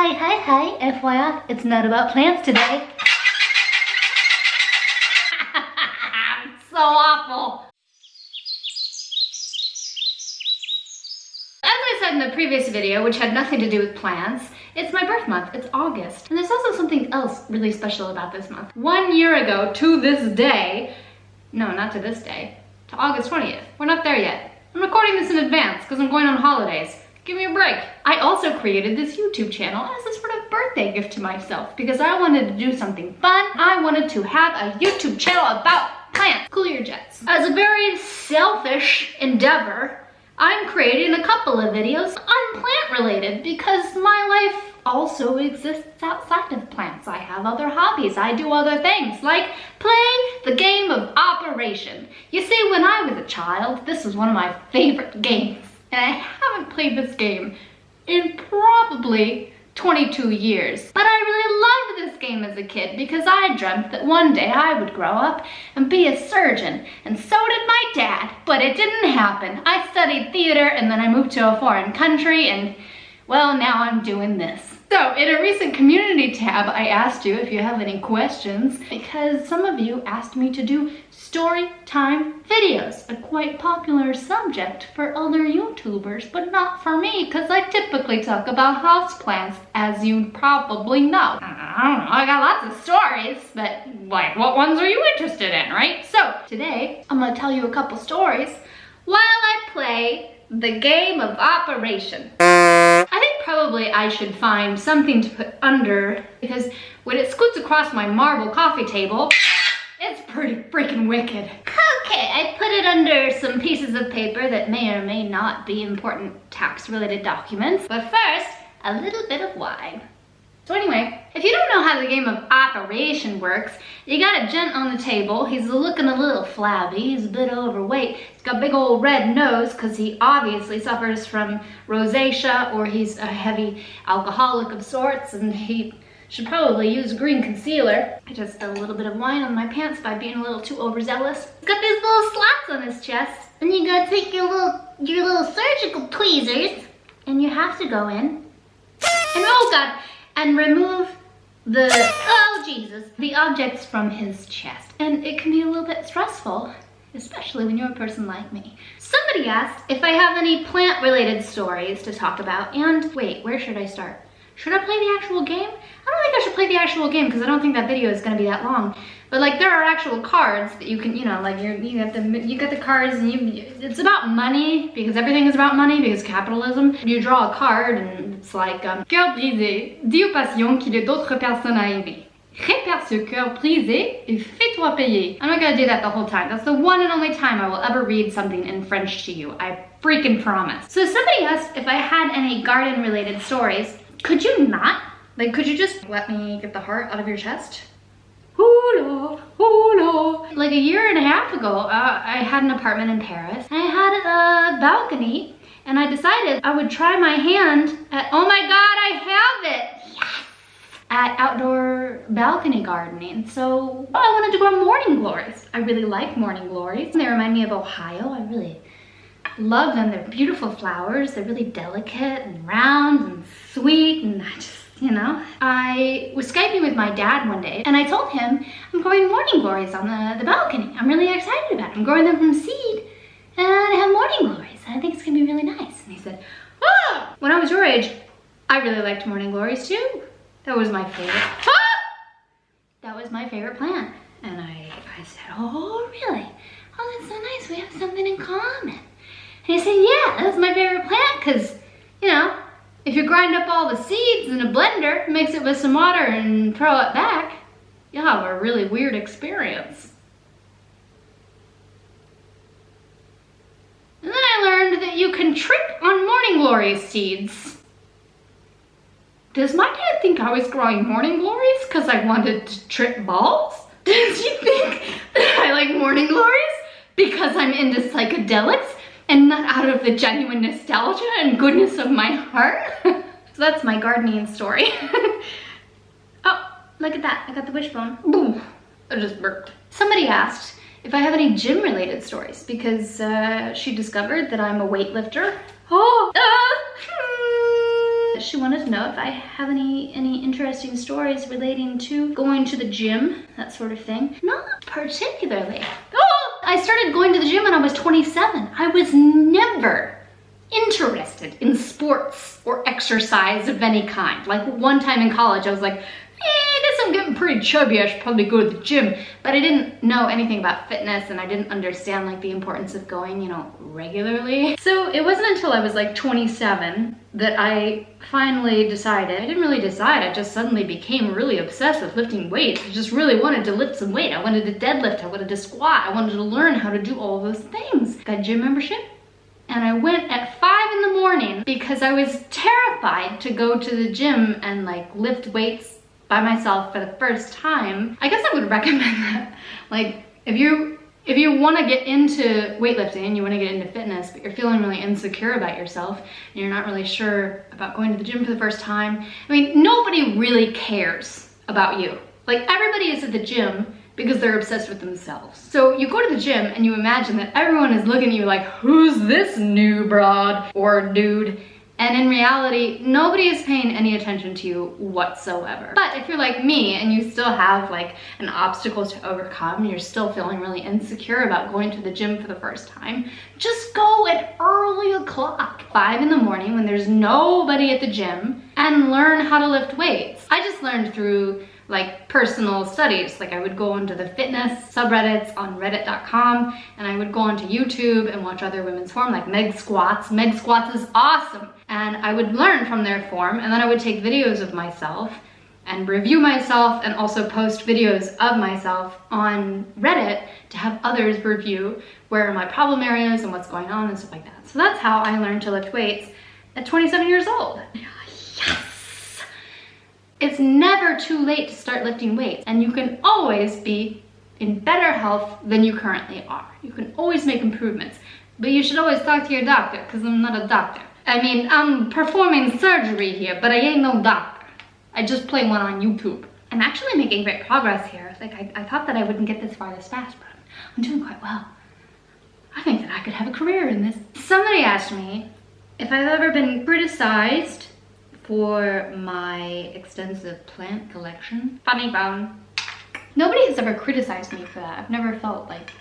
Hi, FYI, it's not about plants today. It's so awful. As I said in the previous video, which had nothing to do with plants, it's my birth month, it's August. And there's also something else really special about this month. 1 year ago to this day, no, not to this day, to August 20th. We're not there yet. I'm recording this in advance because I'm going on holidays. Give me a break. I also created this YouTube channel as a sort of birthday gift to myself because I wanted to do something fun. I wanted to have a YouTube channel about plants. Cool your jets. As a very selfish endeavor, I'm creating a couple of videos unplant related because my life also exists outside of plants. I have other hobbies. I do other things like play the game of Operation. You see, when I was a child, this was one of my favorite games. And I haven't played this game in probably 22 years. But I really loved this game as a kid because I dreamt that one day I would grow up and be a surgeon. And so did my dad, but it didn't happen. I studied theater and then I moved to a foreign country and, well, now I'm doing this. So in a recent community tab, I asked you if you have any questions because some of you asked me to do story time videos, a quite popular subject for other YouTubers, but not for me because I typically talk about houseplants, as you probably know. I don't know, I got lots of stories, but like, what ones are you interested in, right? So today, I'm gonna tell you a couple stories while I play the game of Operation. I think probably I should find something to put under because when it scoots across my marble coffee table, it's pretty freaking wicked. Okay, I put it under some pieces of paper that may or may not be important tax-related documents. But first, a little bit of wine. So anyway, if you don't know how the game of Operation works, you got a gent on the table. He's looking a little flabby. He's a bit overweight. He's got a big old red nose because he obviously suffers from rosacea or he's a heavy alcoholic of sorts and he should probably use green concealer. I just spilled a little bit of wine on my pants by being a little too overzealous. He's got these little slots on his chest and you gotta take your little surgical tweezers and you have to go in and oh God, and remove the objects from his chest. And it can be a little bit stressful, especially when you're a person like me. Somebody asked if I have any plant-related stories to talk about, and wait, where should I start? Should I play the actual game? I don't think I should play the actual game because I don't think that video is gonna be that long. But like there are actual cards that you can, you know, like you get the cards and it's about money because everything is about money because capitalism. You draw a card and it's like cœur brisé, dis aux passions qu'il y a d'autres personnes à aimer. Répare ce cœur brisé et fais-toi payer. I'm not gonna do that the whole time. That's the one and only time I will ever read something in French to you. I freaking promise. So somebody asked if I had any garden related stories. Could you not? Like, could you just let me get the heart out of your chest? Hula, hula. Like a year and a half ago, I had an apartment in Paris. I had a balcony, and I decided I would try my hand at, oh my God, I have it! Yes! At outdoor balcony gardening. So I wanted to grow morning glories. I really like morning glories. They remind me of Ohio. I really love them. They're beautiful flowers. They're really delicate and round and sweet, and I just, you know. I was Skyping with my dad one day and I told him I'm growing morning glories on the balcony. I'm really excited about it. I'm growing them from seed and I have morning glories. I think it's gonna be really nice. And he said, oh! When I was your age, I really liked morning glories too. That was my favorite. Ah! That was my favorite plant. And I said, oh really? Oh, that's so nice. We have something in common. And he said, yeah, that's my favorite plant because, you know, if you grind up all the seeds in a blender, mix it with some water and throw it back, you'll have a really weird experience. And then I learned that you can trip on morning glory seeds. Does my dad think I was growing morning glories because I wanted to trip balls? Does he think that I like morning glories because I'm into psychedelics? And not out of the genuine nostalgia and goodness of my heart. So that's my gardening story. Oh, look at that. I got the wishbone. Boom. I just burped. Somebody asked if I have any gym related stories because she discovered that I'm a weightlifter. Oh. that she wanted to know if I have any interesting stories relating to going to the gym, that sort of thing. Not particularly. Oh, I started going to the gym when I was 27. I was never interested in sports or exercise of any kind. Like one time in college, I was like, I guess I'm getting pretty chubby, I should probably go to the gym. But I didn't know anything about fitness, and I didn't understand like the importance of going, you know, regularly. So it wasn't until I was like 27 that I finally decided. I didn't really decide, I just suddenly became really obsessed with lifting weights. I just really wanted to lift some weight. I wanted to deadlift, I wanted to squat, I wanted to learn how to do all those things. Got a gym membership, and I went at 5 in the morning because I was terrified to go to the gym and like lift weights by myself for the first time. I guess I would recommend that. Like, if you want to get into weightlifting and you want to get into fitness, but you're feeling really insecure about yourself and you're not really sure about going to the gym for the first time, I mean, nobody really cares about you. Like, everybody is at the gym because they're obsessed with themselves. So you go to the gym and you imagine that everyone is looking at you like, who's this new broad or dude? And in reality, nobody is paying any attention to you whatsoever. But if you're like me and you still have like an obstacle to overcome, and you're still feeling really insecure about going to the gym for the first time, just go at early o'clock, 5 in the morning when there's nobody at the gym, and learn how to lift weights. I just learned through like personal studies. Like I would go onto the fitness subreddits on reddit.com, and I would go onto YouTube and watch other women's form like Meg Squats. Meg Squats is awesome. And I would learn from their form, and then I would take videos of myself and review myself, and also post videos of myself on Reddit to have others review where are my problem areas and what's going on and stuff like that. So that's how I learned to lift weights at 27 years old. Yes! It's never too late to start lifting weights, and you can always be in better health than you currently are. You can always make improvements, but you should always talk to your doctor, because I'm not a doctor. I mean, I'm performing surgery here, but I ain't no doctor. I just play one on YouTube. I'm actually making great progress here. Like, I thought that I wouldn't get this far this fast, but I'm doing quite well. I think that I could have a career in this. Somebody asked me if I've ever been criticized for my extensive plant collection. Funny bone. Nobody has ever criticized me for that. I've never felt like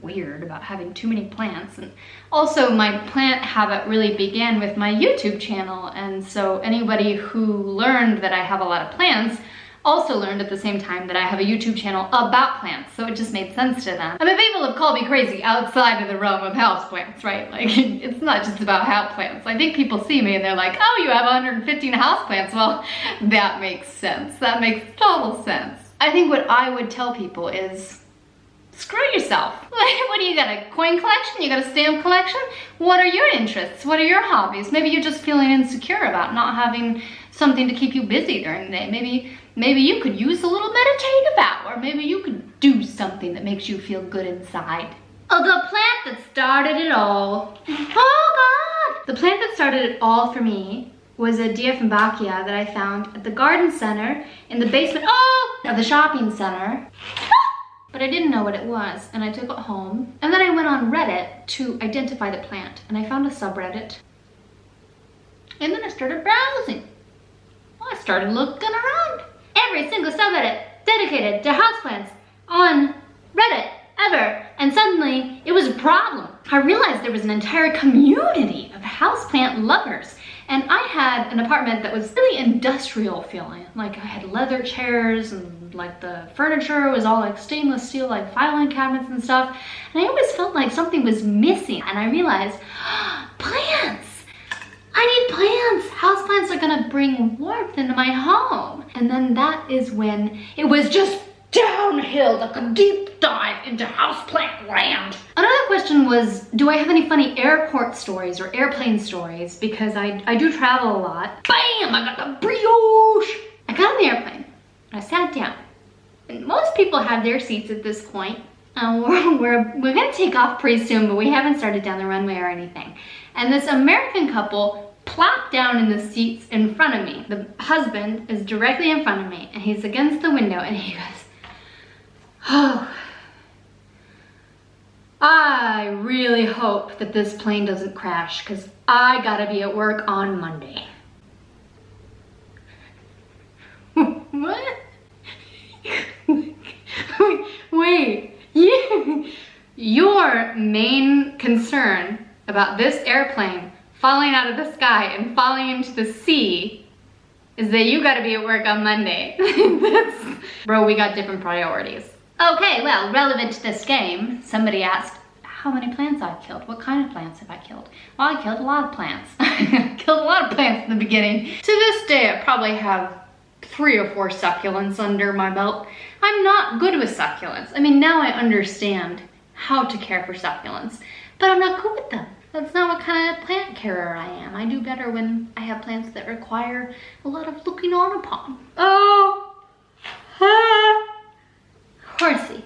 weird about having too many plants. And also my plant habit really began with my YouTube channel, and so anybody who learned that I have a lot of plants also learned at the same time that I have a YouTube channel about plants, so it just made sense to them. I mean, people have called me crazy outside of the realm of houseplants, right? Like, it's not just about houseplants. I think people see me and they're like, oh, you have 115 houseplants. Well, that makes sense. That makes total sense. I think what I would tell people is, screw yourself. What do you got, a coin collection? You got a stamp collection? What are your interests? What are your hobbies? Maybe you're just feeling insecure about not having something to keep you busy during the day. Maybe you could use a little meditative hour. Maybe you could do something that makes you feel good inside. Oh, the plant that started it all. Oh God! The plant that started it all for me was a Dieffenbachia that I found at the garden center in the basement of the shopping center. But I didn't know what it was, and I took it home. And then I went on Reddit to identify the plant, and I found a subreddit. And then I started browsing. Well, I started looking around. Every single subreddit dedicated to houseplants on Reddit ever. And suddenly, it was a problem. I realized there was an entire community of houseplant lovers. And I had an apartment that was really industrial feeling. Like, I had leather chairs, and like the furniture was all like stainless steel, like filing cabinets and stuff. And I always felt like something was missing. And I realized, plants! I need plants! Houseplants are gonna bring warmth into my home. And then that is when it was just downhill, like a deep dive into houseplant land. Another question was, do I have any funny airport stories or airplane stories? Because I do travel a lot. Bam! I got the brioche! I got on the airplane, and I sat down. And most people have their seats at this point. We're gonna take off pretty soon, but we haven't started down the runway or anything. And this American couple plopped down in the seats in front of me. The husband is directly in front of me, and he's against the window, and he goes, oh, I really hope that this plane doesn't crash, because I gotta be at work on Monday. concern about this airplane falling out of the sky and falling into the sea is that you gotta be at work on Monday. Bro, we got different priorities. Okay, well, relevant to this game, somebody asked how many plants I've killed. What kind of plants have I killed? Well, I killed a lot of plants. I killed a lot of plants in the beginning. To this day, I probably have 3 or 4 succulents under my belt. I'm not good with succulents. I mean, now I understand how to care for succulents, but I'm not good with them. That's not what kind of plant carer I am. I do better when I have plants that require a lot of looking on upon. Oh, horsey.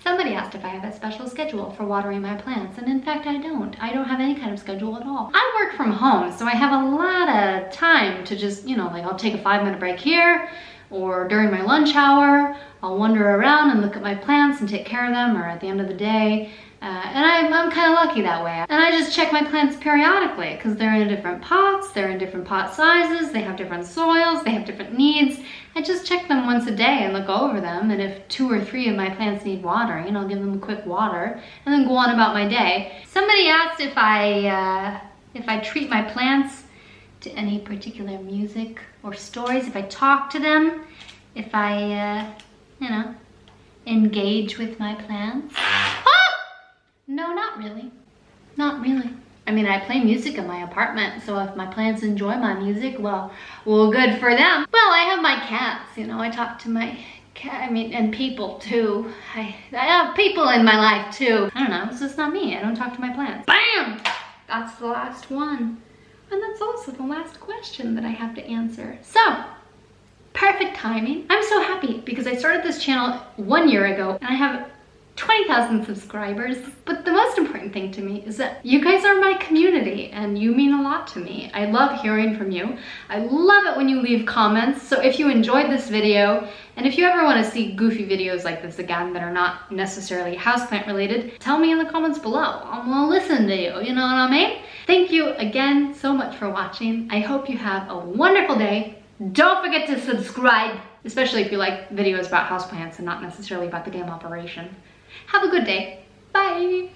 Somebody asked if I have a special schedule for watering my plants, and in fact I don't. I don't have any kind of schedule at all. I work from home, so I have a lot of time to just, you know, like I'll take a 5-minute break here, or during my lunch hour, I'll wander around and look at my plants and take care of them, or at the end of the day. And I'm kind of lucky that way. And I just check my plants periodically because they're in different pots, they're in different pot sizes, they have different soils, they have different needs. I just check them once a day and look over them, and if 2 or 3 of my plants need watering, I'll give them a quick water and then go on about my day. Somebody asked if I treat my plants to any particular music or stories, if I talk to them, if I, you know, engage with my plants. No, not really. Not really. I mean, I play music in my apartment, so if my plants enjoy my music, well, good for them. Well, I have my cats, you know, I talk to my cat, and people too. I have people in my life too. I don't know, it's just not me. I don't talk to my plants. Bam! That's the last one. And that's also the last question that I have to answer. So, perfect timing. I'm so happy because I started this channel 1 year ago and I have 20,000 subscribers. But the most important thing to me is that you guys are my community and you mean a lot to me. I love hearing from you. I love it when you leave comments. So if you enjoyed this video, and if you ever want to see goofy videos like this again that are not necessarily houseplant related, tell me in the comments below. I'm gonna listen to you, you know what I mean? Thank you again so much for watching. I hope you have a wonderful day. Don't forget to subscribe, especially if you like videos about houseplants and not necessarily about the game operation. Have a good day. Bye.